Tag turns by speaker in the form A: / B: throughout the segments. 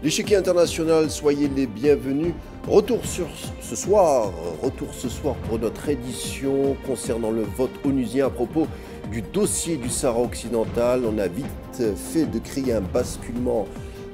A: L'échiquier international, soyez les bienvenus. Retour ce soir pour notre édition concernant le vote onusien à propos du dossier du Sahara occidental. On a vite fait de créer un basculement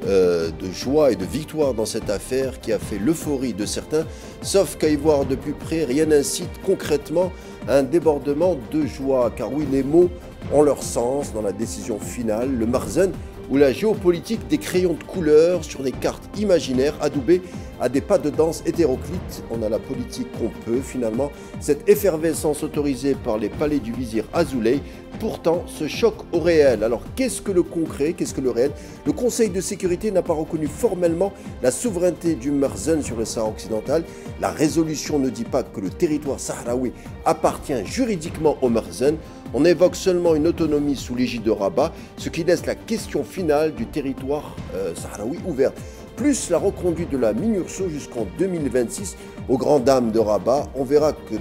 A: de joie et de victoire dans cette affaire qui a fait l'euphorie de certains, sauf qu'à y voir de plus près, rien n'incite concrètement à un débordement de joie, car oui, les mots ont leur sens dans la décision finale, le Marzen ou la géopolitique des crayons de couleur sur des cartes imaginaires adoubées à des pas de danse hétéroclites. On a la politique qu'on peut finalement, cette effervescence autorisée par les palais du vizir Azoulay, pourtant ce choc au réel. Alors qu'est-ce que le concret, qu'est-ce que le réel? Le Conseil de sécurité n'a pas reconnu formellement la souveraineté du Marzen sur le Sahara occidental. La résolution ne dit pas que le territoire sahraoui appartient juridiquement au Marzen. On évoque seulement une autonomie sous l'égide de Rabat, ce qui laisse la question finale du territoire sahraoui ouverte. Plus la reconduite de la MINURSO jusqu'en 2026 aux grandes dames de Rabat. On verra que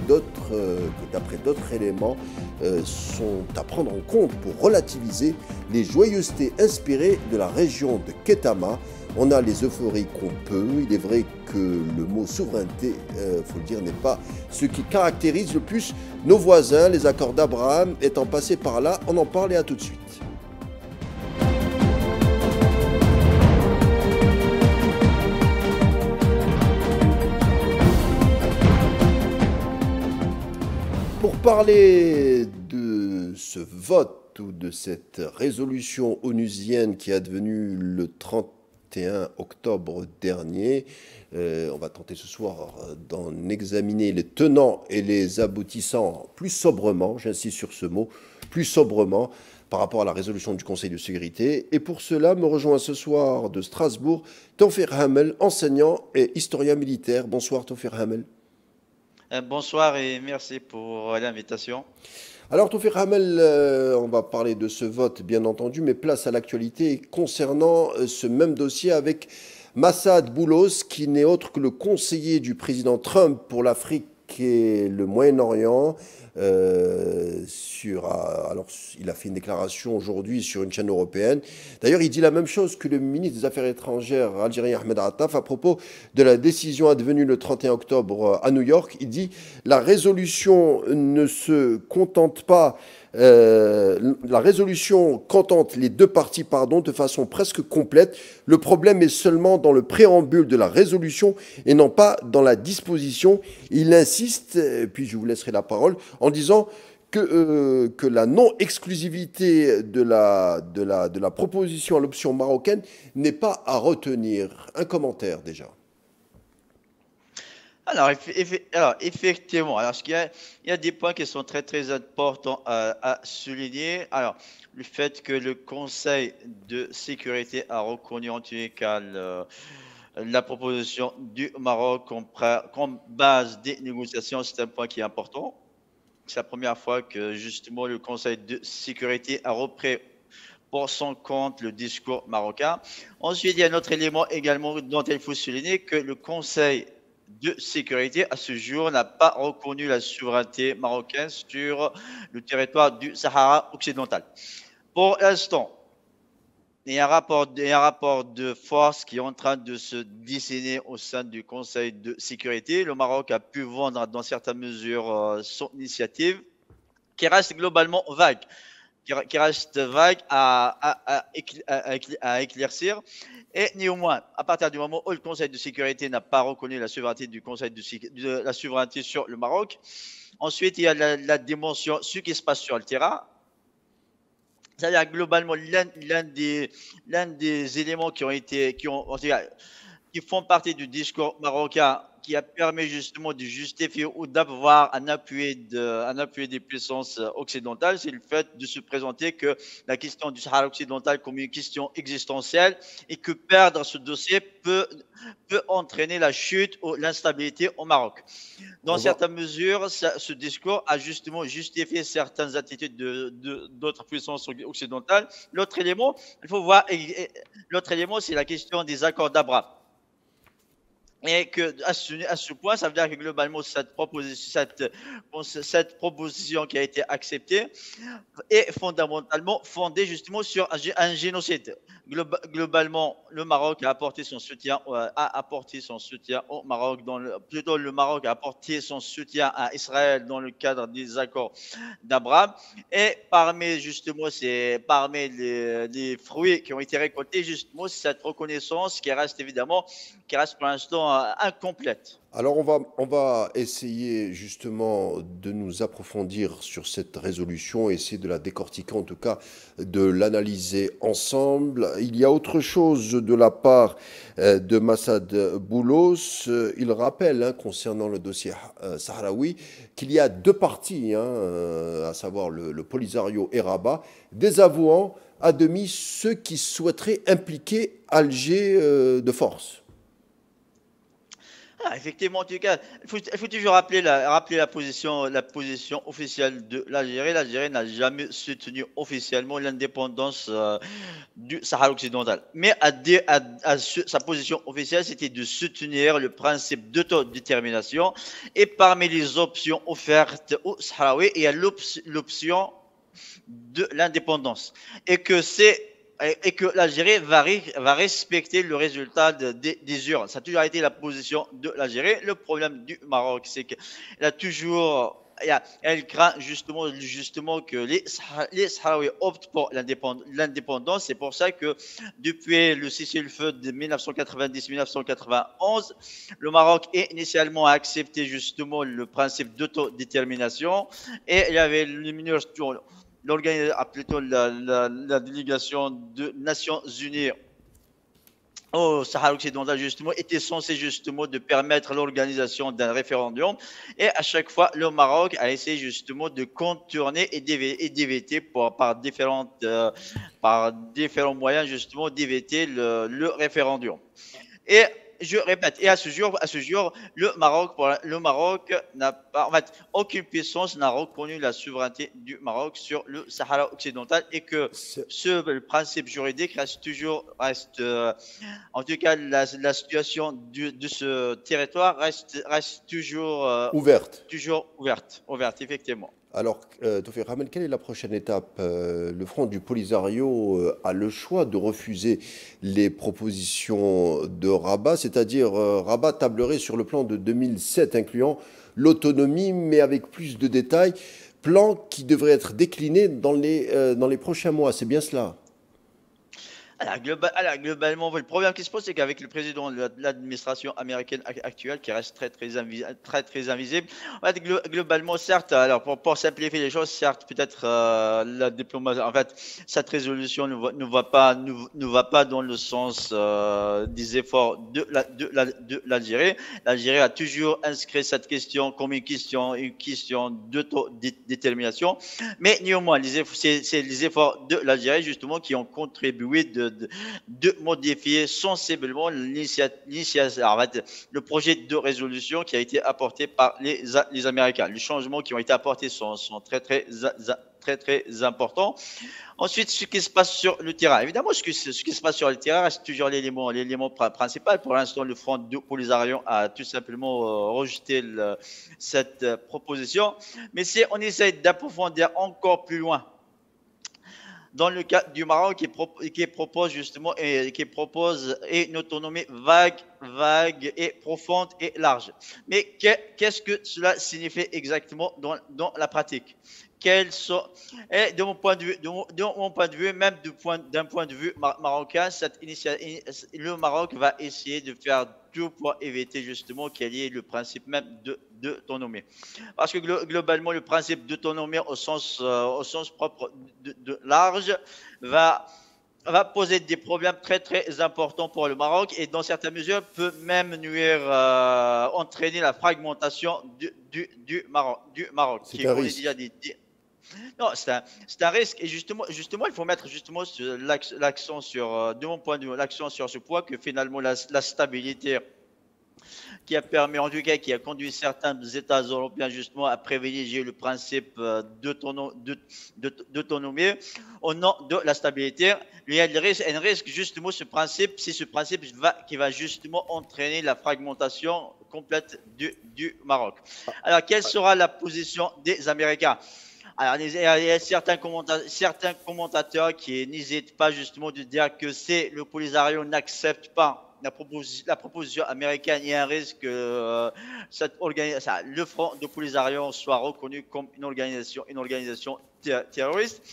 A: d'après d'autres éléments sont à prendre en compte pour relativiser les joyeusetés inspirées de la région de Ketama. On a les euphories qu'on peut. Il est vrai que le mot souveraineté, faut le dire, n'est pas ce qui caractérise le plus nos voisins. Les accords d'Abraham étant passés par là, on en parle et à tout de suite. Pour parler de ce vote ou de cette résolution onusienne qui est advenue le 31 octobre dernier, on va tenter ce soir d'en examiner les tenants et les aboutissants plus sobrement, j'insiste sur ce mot, plus sobrement par rapport à la résolution du Conseil de sécurité. Et pour cela, me rejoint ce soir de Strasbourg Tawfir Hamel, enseignant et historien militaire. Bonsoir Tawfir Hamel.
B: Bonsoir et merci pour l'invitation.
A: Alors, Tawfir Hamel, on va parler de ce vote, bien entendu, mais place à l'actualité concernant ce même dossier avec Massad Boulos, qui n'est autre que le conseiller du président Trump pour l'Afrique et le Moyen-Orient. Alors, il a fait une déclaration aujourd'hui sur une chaîne européenne. D'ailleurs, il dit la même chose que le ministre des Affaires étrangères algérien Ahmed Attaf à propos de la décision advenue le 31 octobre à New York. Il dit la résolution ne se contente pas. La résolution contente les deux parties de façon presque complète. Le problème est seulement dans le préambule de la résolution et non pas dans la disposition. Il insiste, puis je vous laisserai la parole, en disant que la non-exclusivité de la proposition à l'option marocaine n'est pas à retenir. Un commentaire déjà.
B: Alors, effectivement, il y a des points qui sont très très importants à souligner. Alors, le fait que le Conseil de sécurité a reconnu en tous les cas la proposition du Maroc comme base des négociations, c'est un point qui est important. C'est la première fois que justement le Conseil de sécurité a repris pour son compte le discours marocain. Ensuite, il y a un autre élément également dont il faut souligner que le Conseil de sécurité, à ce jour, n'a pas reconnu la souveraineté marocaine sur le territoire du Sahara occidental. Pour l'instant, il y a un rapport de force qui est en train de se dessiner au sein du Conseil de sécurité. Le Maroc a pu vendre dans certaines mesures son initiative, qui reste globalement vague, à éclaircir. Et néanmoins, à partir du moment où le Conseil de sécurité n'a pas reconnu la souveraineté la souveraineté sur le Maroc, ensuite il y a la dimension ce qui se passe sur le terrain. C'est-à-dire globalement l'un des éléments qui font partie du discours marocain, qui a permis justement de justifier ou d'avoir un appui des puissances occidentales, c'est le fait de se présenter que la question du Sahara occidental comme une question existentielle et que perdre ce dossier peut entraîner la chute ou l'instabilité au Maroc. Dans certaines mesures, ce discours a justement justifié certaines attitudes d'autres puissances occidentales. L'autre élément, c'est la question des accords d'Abraham. Et que à ce point, ça veut dire que globalement, cette proposition qui a été acceptée est fondamentalement fondée justement sur un génocide. Globalement, le Maroc a apporté son soutien, au Maroc, plutôt le Maroc a apporté son soutien à Israël dans le cadre des accords d'Abraham. Et parmi les fruits qui ont été récoltés, justement, cette reconnaissance qui reste pour l'instant incomplète.
A: Alors on va essayer justement de nous approfondir sur cette résolution, essayer de la décortiquer, en tout cas de l'analyser ensemble. Il y a autre chose de la part de Massad Boulos. Il rappelle, hein, concernant le dossier sahraoui, qu'il y a deux parties, hein, à savoir le Polisario et Rabat, désavouant à demi ceux qui souhaiteraient impliquer Alger de force.
B: Ah, effectivement, en tout cas, il faut toujours rappeler la position officielle de l'Algérie. L'Algérie n'a jamais soutenu officiellement l'indépendance du Sahara occidental. Mais sa position officielle, c'était de soutenir le principe d'autodétermination. Et parmi les options offertes aux Sahraouis, il y a l'option de l'indépendance. Et que c'est et que l'Algérie va respecter le résultat des urnes. Ça a toujours été la position de l'Algérie. Le problème du Maroc, c'est qu'elle a toujours, elle craint justement que les Sahraouis optent pour l'indépendance. C'est pour ça que depuis le cessez-le-feu de 1990-1991, le Maroc est initialement accepté justement le principe d'autodétermination et il y avait le ministre plutôt la délégation des Nations Unies au Sahara occidental, justement, était censé justement de permettre l'organisation d'un référendum. Et à chaque fois, le Maroc a essayé justement de contourner et d'éviter par différents moyens, justement, d'éviter le référendum. Et je répète, et à ce jour, le Maroc n'a pas, en fait, aucune puissance n'a reconnu la souveraineté du Maroc sur le Sahara occidental et que le principe juridique en tout cas, la situation de ce territoire reste
A: Ouverte.
B: toujours ouverte, effectivement.
A: Alors, Tofik Hamel, quelle est la prochaine étape? Le Front du Polisario a le choix de refuser les propositions de Rabat, c'est-à-dire Rabat tablerait sur le plan de 2007, incluant l'autonomie, mais avec plus de détails, plan qui devrait être décliné dans les prochains mois. C'est bien cela?
B: Globalement, le problème qui se pose, c'est qu'avec le président de l'administration américaine actuelle, qui reste très invisible, en fait, globalement, certes, alors pour simplifier les choses, certes, peut-être la diplomatie, en fait, cette résolution ne va pas dans le sens des efforts de l'Algérie. L'Algérie a toujours inscrit cette question comme une question d'autodétermination, mais néanmoins, c'est les efforts de l'Algérie justement qui ont contribué de modifier sensiblement le projet de résolution qui a été apporté par les Américains. Les changements qui ont été apportés sont très importants. Ensuite, ce qui se passe sur le terrain. Évidemment, ce qui se passe sur le terrain reste toujours l'élément principal. Pour l'instant, le Front du Polisario a tout simplement rejeté cette proposition. Mais si on essaie d'approfondir encore plus loin, dans le cas du Maroc qui propose justement qui propose une autonomie vague et profonde et large. Mais qu'est-ce que cela signifie exactement dans la pratique? Quels sont, et de mon point de vue, même d'un point de vue marocain, le Maroc va essayer de faire tout pour éviter justement qu'il y ait le principe même d'autonomie. Parce que globalement, le principe d'autonomie au sens propre large va poser des problèmes très importants pour le Maroc et dans certaines mesures peut même entraîner la fragmentation du Maroc
A: C'est un risque.
B: Non, c'est un risque. Et justement, il faut mettre justement l'accent sur, de mon point de vue, l'accent sur ce point que finalement la stabilité qui a permis, en tout cas, qui a conduit certains États européens justement à privilégier le principe d'autonomie au nom de la stabilité. Il y a un risque justement, ce principe, c'est ce principe qui va justement entraîner la fragmentation complète du Maroc. Alors, quelle sera la position des Américains? Alors, il y a certains commentateurs qui n'hésitent pas justement de dire que si le Polisario n'accepte pas la proposition américaine, il y a un risque que le Front de Polisario soit reconnu comme une organisation terroriste.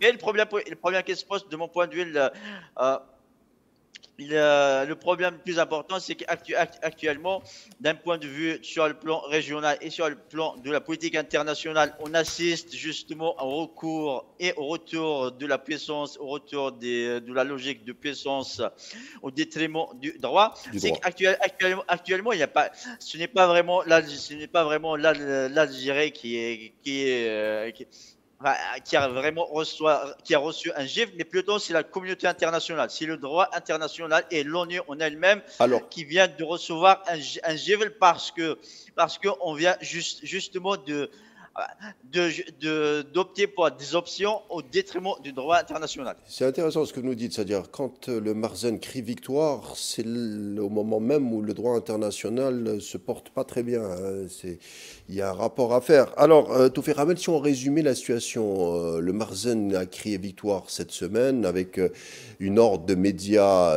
B: Mais le problème qui se pose de mon point de vue, le problème le plus important, c'est qu'actuellement, d'un point de vue sur le plan régional et sur le plan de la politique internationale, on assiste justement au recours et au retour de la puissance, au retour de la logique de puissance au détriment du droit. C'est qu'actuellement, il n'y a pas, ce n'est pas vraiment l'Algérie qui a reçu un gifle, mais plutôt c'est la communauté internationale, c'est le droit international et l'ONU en elle-même qui vient de recevoir un gifle parce qu'on vient justement d'opter pour des options au détriment du droit international.
A: C'est intéressant ce que vous nous dites, c'est-à-dire quand le Marzen crie victoire, c'est au moment même où le droit international se porte pas très bien. Il y a un rapport à faire. Alors, Tawfiq Hamel, si on résumait la situation, le Marzen a crié victoire cette semaine avec une horde de médias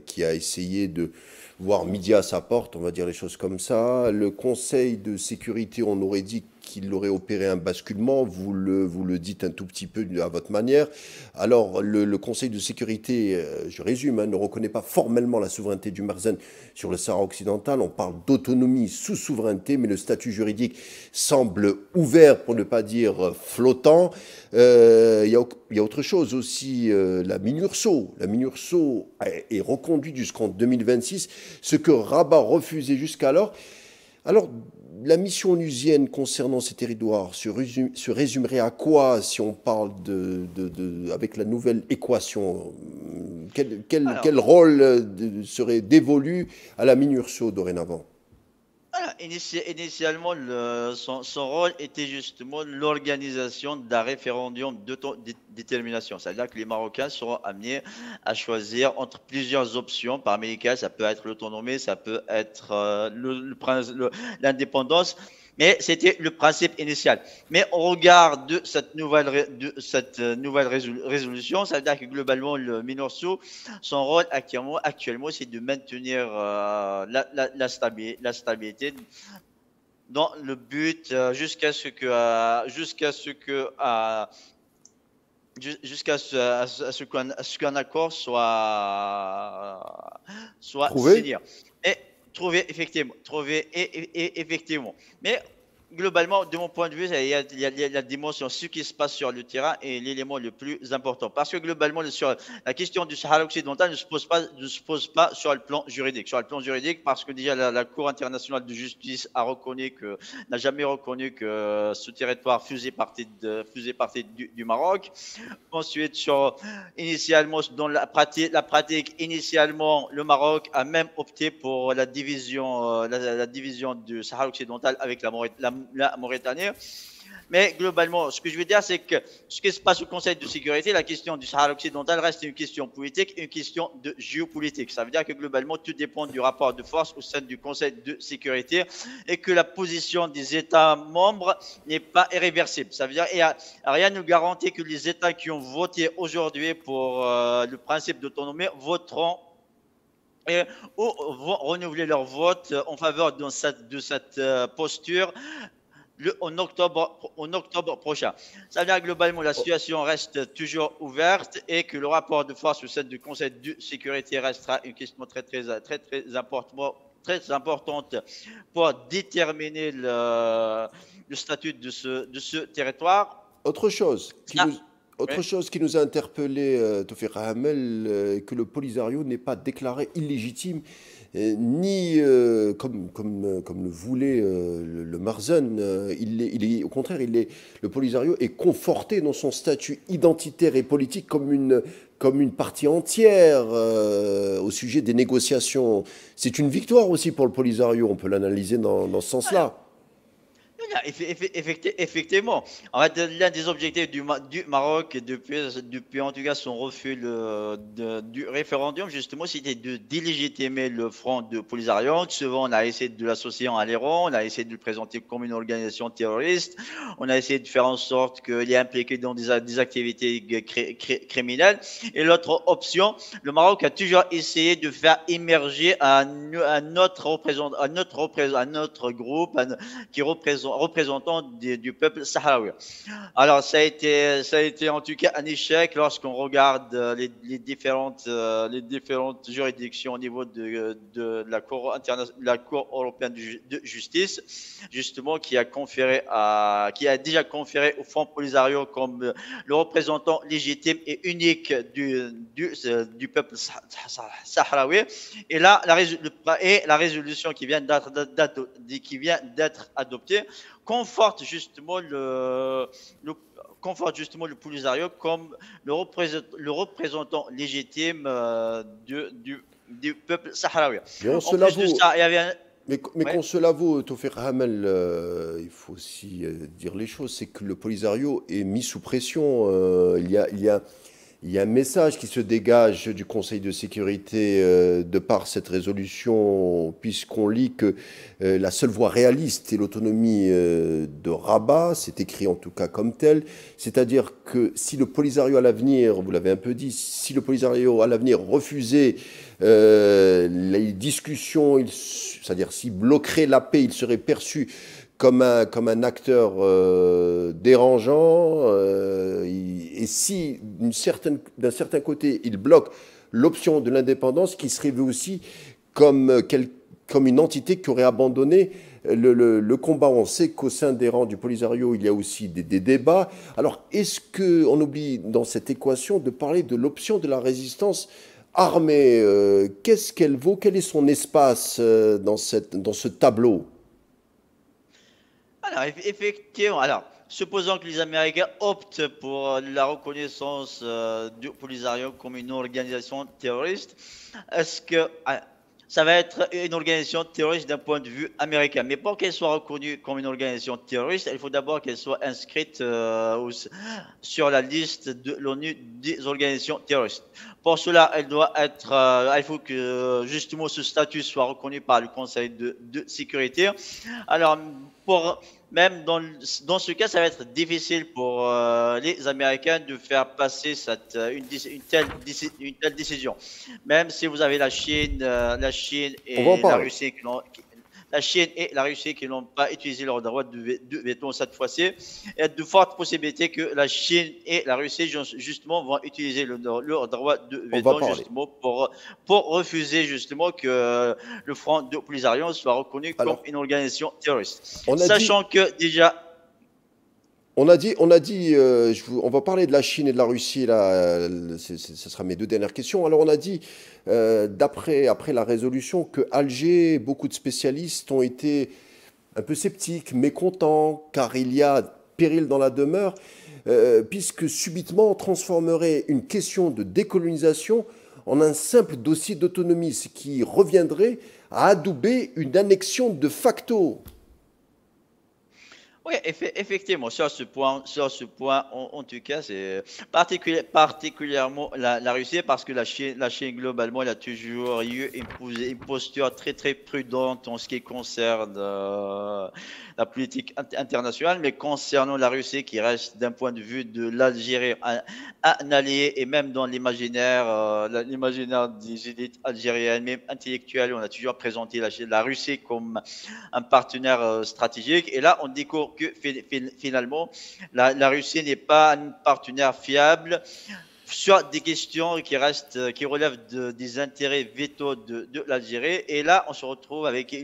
A: qui a essayé de voir midi à sa porte, on va dire les choses comme ça. Le Conseil de sécurité, on aurait dit qu'il aurait opéré un basculement, vous le dites un tout petit peu à votre manière. Alors, le Conseil de sécurité, je résume, ne reconnaît pas formellement la souveraineté du Marzen sur le Sahara occidental. On parle d'autonomie sous souveraineté, mais le statut juridique semble ouvert, pour ne pas dire flottant. Il y a autre chose aussi, la MINURSO. La MINURSO est reconduite jusqu'en 2026, ce que Rabat refusait jusqu'alors. Alors, la mission onusienne concernant ces territoires se résumerait à quoi si on parle avec la nouvelle équation? Quel rôle serait dévolu à la MINURSO dorénavant?
B: Initialement, son rôle était justement l'organisation d'un référendum d'autodétermination. C'est-à-dire que les Marocains seront amenés à choisir entre plusieurs options, parmi lesquelles ça peut être l'autonomie, ça peut être l'indépendance. Mais c'était le principe initial. Mais au regard de cette nouvelle résolution, ça veut dire que globalement, le MINURSO, son rôle actuellement c'est de maintenir la stabilité dans le but jusqu'à ce qu'un accord soit signé. Et effectivement. Mais globalement, de mon point de vue, il y a la dimension, ce qui se passe sur le terrain est l'élément le plus important. Parce que globalement, sur la question du Sahara occidental ne se pose pas sur le plan juridique. Sur le plan juridique, parce que déjà la Cour internationale de justice n'a jamais reconnu que ce territoire faisait partie du Maroc. Ensuite, initialement, dans la pratique, initialement, le Maroc a même opté pour la division du Sahara occidental avec la Mauritanie. Mais globalement, ce que je veux dire, c'est que ce qui se passe au Conseil de sécurité, la question du Sahara occidental reste une question politique, une question de géopolitique. Ça veut dire que globalement, tout dépend du rapport de force au sein du Conseil de sécurité et que la position des États membres n'est pas irréversible. Ça veut dire qu'il n'y a rien ne garantit que les États qui ont voté aujourd'hui pour le principe d'autonomie voteront ou vont renouveler leur vote en faveur de cette posture en octobre prochain. Ça veut dire que globalement la situation reste toujours ouverte et que le rapport de force au sein du Conseil de sécurité restera une question très importante pour déterminer le statut de ce territoire.
A: Autre chose qui nous a interpellé, Tawfiq Hamel, que le Polisario n'est pas déclaré illégitime, ni comme le voulait le Marzen. Au contraire, le Polisario est conforté dans son statut identitaire et politique comme une comme une partie entière au sujet des négociations. C'est une victoire aussi pour le Polisario, on peut l'analyser dans ce sens-là.
B: Effectivement. En fait, l'un des objectifs du Maroc depuis en tout cas son refus du référendum, justement, c'était de délégitimer le front de Polisario. Souvent, on a essayé de l'associer à l'Iran, on a essayé de le présenter comme une organisation terroriste, on a essayé de faire en sorte qu'il est impliqué dans des activités criminelles. Et l'autre option, le Maroc a toujours essayé de faire émerger un autre représentant, un autre groupe, qui représentant du peuple sahraoui. Alors, ça a été en tout cas un échec lorsqu'on regarde les différentes juridictions au niveau de la Cour européenne de justice, justement, qui a déjà conféré au Front Polisario comme le représentant légitime et unique du peuple sahraoui. Et là, la résolution qui vient d'être adoptée conforte justement le Polisario comme le représentant légitime du peuple sahraoui.
A: Mais on se
B: En plus de
A: l'avoue,
B: ça, il y avait un...
A: mais qu'on
B: Ouais.
A: se l'avoue, Tawfiq Hamel, il faut aussi dire les choses, c'est que le Polisario est mis sous pression. Il y a un message qui se dégage du Conseil de sécurité de par cette résolution, puisqu'on lit que la seule voie réaliste est l'autonomie de Rabat, c'est écrit en tout cas comme tel, c'est-à-dire que si le Polisario à l'avenir, vous l'avez un peu dit, si le Polisario à l'avenir refusait les discussions, c'est-à-dire s'il bloquerait la paix, il serait perçu comme un acteur dérangeant, et si d'un certain côté il bloque l'option de l'indépendance, qui serait vu aussi comme une entité qui aurait abandonné le combat. On sait qu'au sein des rangs du Polisario, il y a aussi des débats. Alors, est-ce qu'on oublie dans cette équation de parler de l'option de la résistance armée? Qu'est-ce qu'elle vaut? Quel est son espace dans ce tableau?
B: Alors, effectivement, alors, supposons que les Américains optent pour la reconnaissance du Polisario comme une organisation terroriste, est-ce que ça va être une organisation terroriste d'un point de vue américain? Mais pour qu'elle soit reconnue comme une organisation terroriste, il faut d'abord qu'elle soit inscrite sur la liste de l'ONU des organisations terroristes. Pour cela, il faut que justement ce statut soit reconnu par le Conseil de sécurité. Alors, pour, même dans ce cas, ça va être difficile pour les Américains de faire passer une telle décision. Même si vous avez la Chine
A: On va en
B: et la
A: parler.
B: Russie la Chine et la Russie qui n'ont pas utilisé leur droit de veto cette fois-ci, il y a de fortes possibilités que la Chine et la Russie justement vont utiliser leur droit de
A: On va
B: veto
A: parler.
B: justement pour refuser justement que le Front de Polisario soit reconnu comme
A: Alors,
B: une organisation terroriste.
A: on a dit,
B: Sachant que déjà,
A: on va parler de la Chine et de la Russie, là, ce sera mes deux dernières questions. Alors, on a dit, après la résolution, que Alger, beaucoup de spécialistes ont été un peu sceptiques, mécontents, car il y a péril dans la demeure, puisque subitement on transformerait une question de décolonisation en un simple dossier d'autonomie, ce qui reviendrait à adouber une annexion de facto.
B: oui, effectivement, sur ce point, en tout cas, c'est particulièrement la Russie, parce que la Chine, globalement, elle a toujours eu une posture très, très prudente en ce qui concerne la politique internationale, mais concernant la Russie, qui reste d'un point de vue de l'Algérie un allié, et même dans l'imaginaire des élites algériennes, même intellectuelles, on a toujours présenté la Russie comme un partenaire stratégique. Et là, on découvre que finalement, la Russie n'est pas un partenaire fiable sur des questions qui relèvent des intérêts vétos de l'Algérie. Et là, on se retrouve avec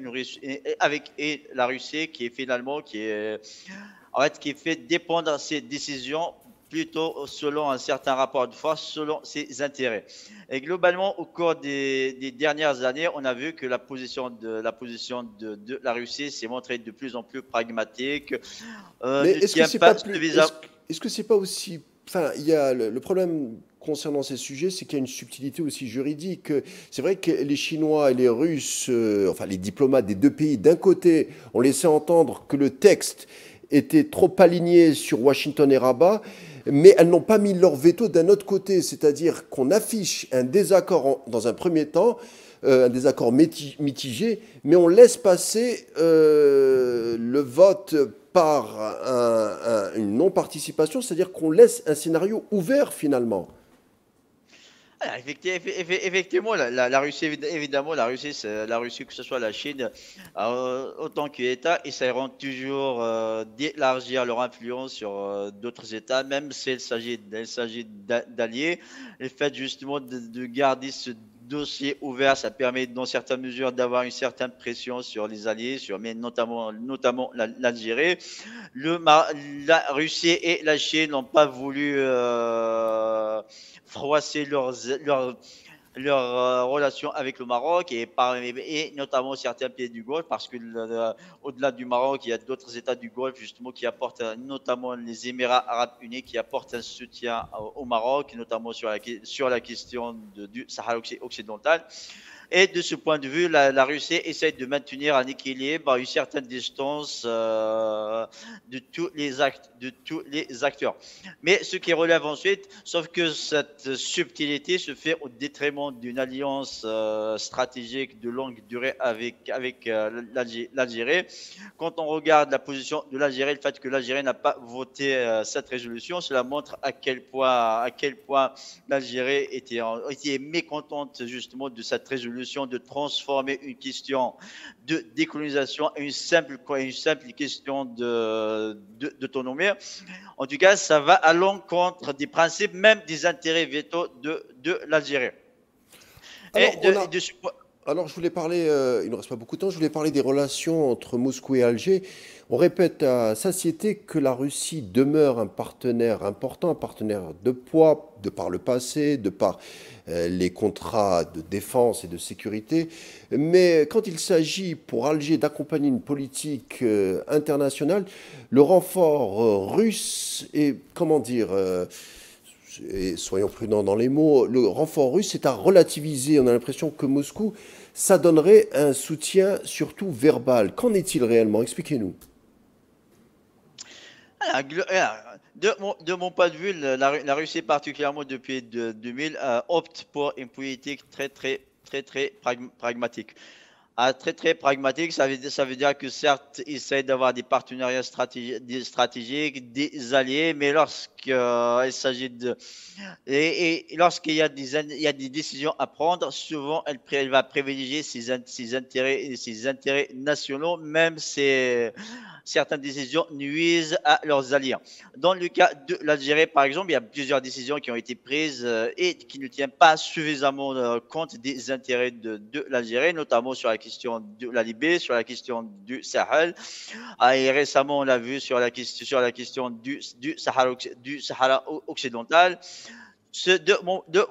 B: la Russie qui est finalement, en fait, qui fait dépendre ses décisions plutôt selon un certain rapport de force, selon ses intérêts. Et globalement, au cours des dernières années, on a vu que la position de la Russie s'est montrée de plus en plus pragmatique,
A: Mais
B: ne tient pas suffisamment.
A: est-ce que c'est pas aussi enfin, il y a le problème concernant ces sujets, c'est qu'il y a une subtilité aussi juridique. C'est vrai que les Chinois et les Russes, enfin les diplomates des deux pays, d'un côté, ont laissé entendre que le texte était trop aligné sur Washington et Rabat, mais elles n'ont pas mis leur veto d'un autre côté, c'est-à-dire qu'on affiche un désaccord dans un premier temps, un désaccord mitigé, mais on laisse passer le vote par une non-participation, c'est-à-dire qu'on laisse un scénario ouvert finalement.
B: Alors, effectivement, la Russie, évidemment, la Russie, la Russie, que ce soit la Chine, autant qu'État, essaieront toujours d'élargir leur influence sur d'autres États, même s'il s'agit d'alliés. Le fait justement de garder ce dossier ouvert, ça permet dans certaines mesures d'avoir une certaine pression sur les alliés, mais notamment l'Algérie. La Russie et la Chine n'ont pas voulu froisser leurs relations avec le Maroc et notamment certains pays du Golfe, parce que au-delà du Maroc, il y a d'autres États du Golfe justement qui apportent, notamment les Émirats arabes unis, qui apportent un soutien au Maroc, notamment sur la question du Sahara occidental. Et de ce point de vue, la Russie essaie de maintenir un équilibre à une certaine distance de tous les acteurs. Mais ce qui relève ensuite, sauf que cette subtilité se fait au détriment d'une alliance stratégique de longue durée avec l'Algérie. Quand on regarde la position de l'Algérie, le fait que l'Algérie n'a pas voté cette résolution, cela montre à quel point l'Algérie était mécontente justement de cette résolution, de transformer une question de décolonisation en une simple question d'autonomie. En tout cas, ça va à l'encontre des principes, même des intérêts vétos de l'Algérie.
A: Alors, je voulais parler, il ne reste pas beaucoup de temps, je voulais parler des relations entre Moscou et Alger. On répète à satiété que la Russie demeure un partenaire important, un partenaire de poids, de par le passé, de par les contrats de défense et de sécurité. Mais quand il s'agit pour Alger d'accompagner une politique internationale, le renfort russe est, comment dire, et soyons prudents dans les mots, le renfort russe est à relativiser. On a l'impression que Moscou, ça donnerait un soutien surtout verbal. Qu'en est-il réellement? Expliquez-nous.
B: De mon point de vue, la Russie, particulièrement depuis 2000, opte pour une politique très pragmatique. Très pragmatique, ça veut dire que certes, ils essayent d'avoir des partenariats stratégiques, des alliés, mais lorsqu'il s'agit et lorsqu'il y a il y a des décisions à prendre, souvent elle va privilégier ses intérêts nationaux, même si certaines décisions nuisent à leurs alliés. Dans le cas de l'Algérie, par exemple, il y a plusieurs décisions qui ont été prises et qui ne tiennent pas suffisamment compte des intérêts de l'Algérie, notamment sur la question de la Libye, sur la question du Sahel. Et récemment, on l'a vu sur la question du Sahara occidental. De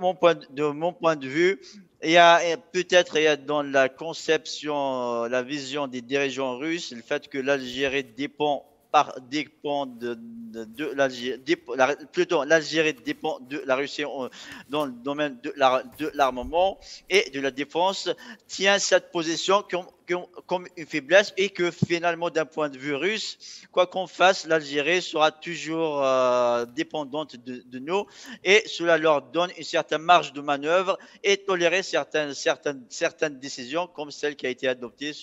B: mon point de vue, il y a peut-être dans la conception, la vision des dirigeants russes, le fait que l'Algérie dépend de l'Algérie, plutôt l'Algérie dépend de la Russie dans le domaine de l'armement et de la défense, tient cette position comme une faiblesse et que finalement d'un point de vue russe, quoi qu'on fasse, l'Algérie sera toujours dépendante de nous et cela leur donne une certaine marge de manœuvre et tolérer certaines décisions comme celle qui a été adoptée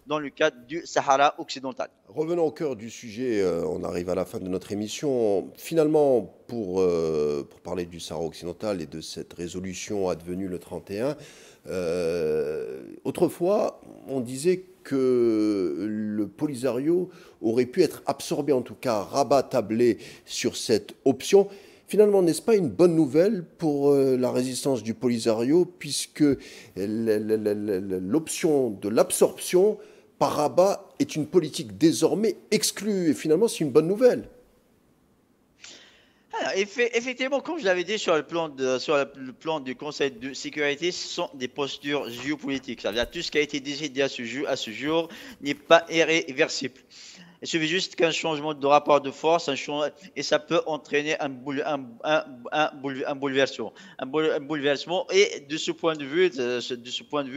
B: dans le cadre du Sahara occidental.
A: Revenons au cœur du sujet, on arrive à la fin de notre émission. Finalement, pour parler du Sahara occidental et de cette résolution advenue le 31, autrefois, on disait que le Polisario aurait pu être absorbé, en tout cas rabat-tablé sur cette option. Finalement, n'est-ce pas une bonne nouvelle pour la résistance du Polisario, puisque l'option de l'absorption par Rabat est une politique désormais exclue. Et finalement, c'est une bonne nouvelle.
B: Alors, effectivement, comme je l'avais dit sur le plan du Conseil de sécurité, ce sont des postures géopolitiques. Ça veut dire tout ce qui a été décidé à ce jour n'est pas irréversible. Il suffit juste qu'un changement de rapport de force, et ça peut entraîner un bouleversement. Un bouleversement. Et de ce point de vue,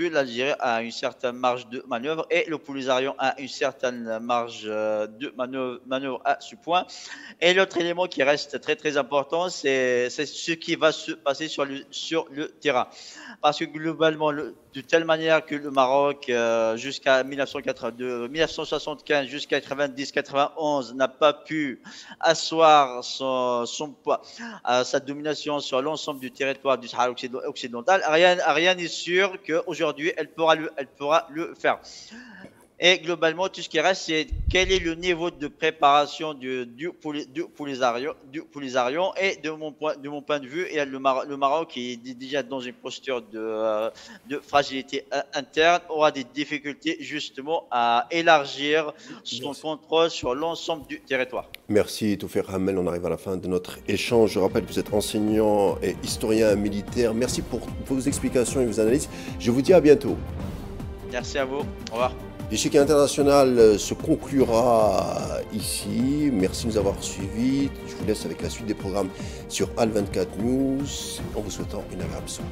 B: l'Algérie a une certaine marge de manœuvre et le Polisario a une certaine marge de manœuvre à ce point. Et l'autre élément qui reste très très important, c'est ce qui va se passer sur le terrain. Parce que globalement, de telle manière que le Maroc, jusqu'à 1975 jusqu'à 90-91, n'a pas pu asseoir sa domination sur l'ensemble du territoire du Sahara occidental, rien n'est sûr qu'aujourd'hui elle pourra le faire. Et globalement, tout ce qui reste, c'est quel est le niveau de préparation du Polisario. Et de mon point de vue, et le Maroc est déjà dans une posture de fragilité interne, aura des difficultés justement à élargir son contrôle sur l'ensemble du territoire.
A: Merci Toufer Hamel, on arrive à la fin de notre échange. Je rappelle que vous êtes enseignant et historien militaire. Merci pour vos explications et vos analyses. Je vous dis à bientôt.
B: Merci à vous. Au revoir.
A: L'échiquier international se conclura ici. Merci de nous avoir suivis. Je vous laisse avec la suite des programmes sur Al 24 News en vous souhaitant une agréable soirée.